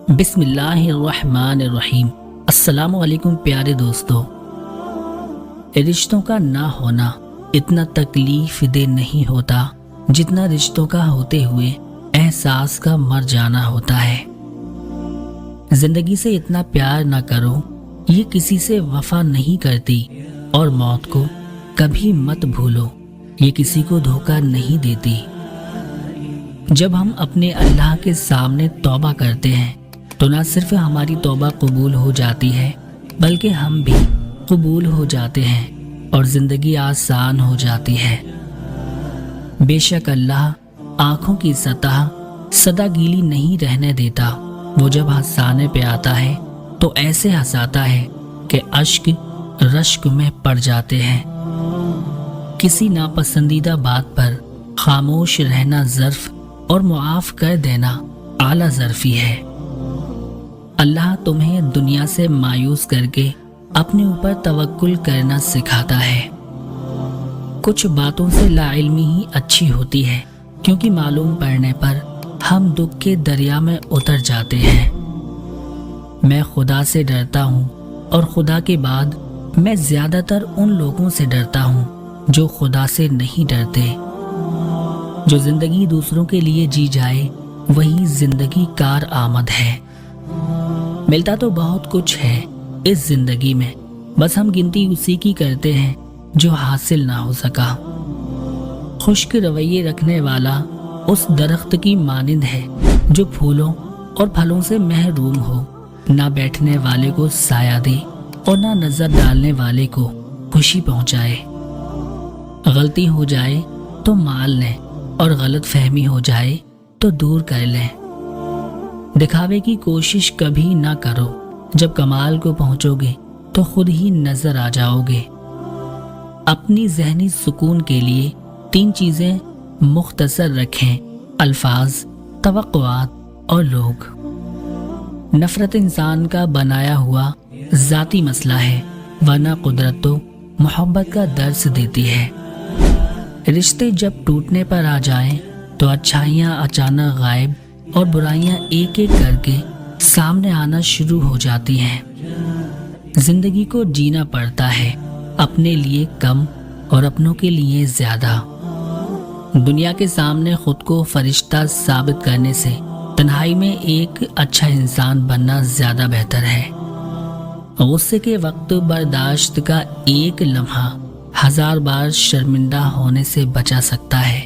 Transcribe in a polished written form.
بسم اللہ الرحمن الرحیم۔ السلام علیکم پیارے دوستو۔ رشتوں کا نہ ہونا اتنا تکلیف دہ نہیں ہوتا جتنا رشتوں کا ہوتے ہوئے احساس کا مر جانا ہوتا ہے۔ زندگی سے اتنا پیار نہ کرو، یہ کسی سے وفا نہیں کرتی، اور موت کو کبھی مت بھولو، یہ کسی کو دھوکہ نہیں دیتی۔ جب ہم اپنے اللہ کے سامنے توبہ کرتے ہیں تو نہ صرف ہماری توبہ قبول ہو جاتی ہے بلکہ ہم بھی قبول ہو جاتے ہیں اور زندگی آسان ہو جاتی ہے۔ بے شک اللہ آنکھوں کی سطح سدا گیلی نہیں رہنے دیتا، وہ جب ہنسانے پہ آتا ہے تو ایسے ہنساتا ہے کہ اشک رشک میں پڑ جاتے ہیں۔ کسی ناپسندیدہ بات پر خاموش رہنا ظرف اور معاف کر دینا اعلیٰ ظرفی ہے۔ اللہ تمہیں دنیا سے مایوس کر کے اپنے اوپر توکل کرنا سکھاتا ہے۔ کچھ باتوں سے لا علمی ہی اچھی ہوتی ہے، کیونکہ معلوم پڑنے پر ہم دکھ کے دریا میں اتر جاتے ہیں۔ میں خدا سے ڈرتا ہوں، اور خدا کے بعد میں زیادہ تر ان لوگوں سے ڈرتا ہوں جو خدا سے نہیں ڈرتے۔ جو زندگی دوسروں کے لیے جی جائے وہی زندگی کار آمد ہے۔ ملتا تو بہت کچھ ہے اس زندگی میں، بس ہم گنتی اسی کی کرتے ہیں جو حاصل نہ ہو سکا۔ خشک رویے رکھنے والا اس درخت کی مانند ہے جو پھولوں اور پھلوں سے محروم ہو، نہ بیٹھنے والے کو سایہ دے اور نہ نظر ڈالنے والے کو خوشی پہنچائے۔ غلطی ہو جائے تو مان لیں، اور غلط فہمی ہو جائے تو دور کر لیں۔ دکھاوے کی کوشش کبھی نہ کرو، جب کمال کو پہنچو گے تو خود ہی نظر آ جاؤ گے۔ اپنی ذہنی سکون کے لیے 3 چیزیں مختصر رکھیں: الفاظ، توقعات اور لوگ۔ نفرت انسان کا بنایا ہوا ذاتی مسئلہ ہے، ورنہ قدرت تو محبت کا درس دیتی ہے۔ رشتے جب ٹوٹنے پر آ جائیں تو اچھائیاں اچانک غائب اور برائیاں ایک ایک کر کے سامنے آنا شروع ہو جاتی ہیں۔ زندگی کو جینا پڑتا ہے، اپنے لیے کم اور اپنوں کے لیے زیادہ۔ دنیا کے سامنے خود کو فرشتہ ثابت کرنے سے تنہائی میں ایک اچھا انسان بننا زیادہ بہتر ہے۔ غصے کے وقت برداشت کا ایک لمحہ 1000 بار شرمندہ ہونے سے بچا سکتا ہے۔